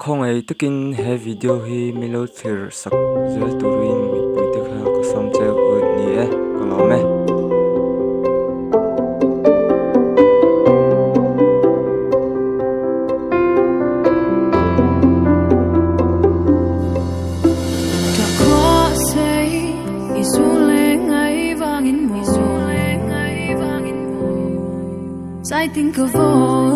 Không ai takin he video hi milo thir sak zel turin mi puite kha ka som cheu ut ni e ko lo me Sai tình cờ vô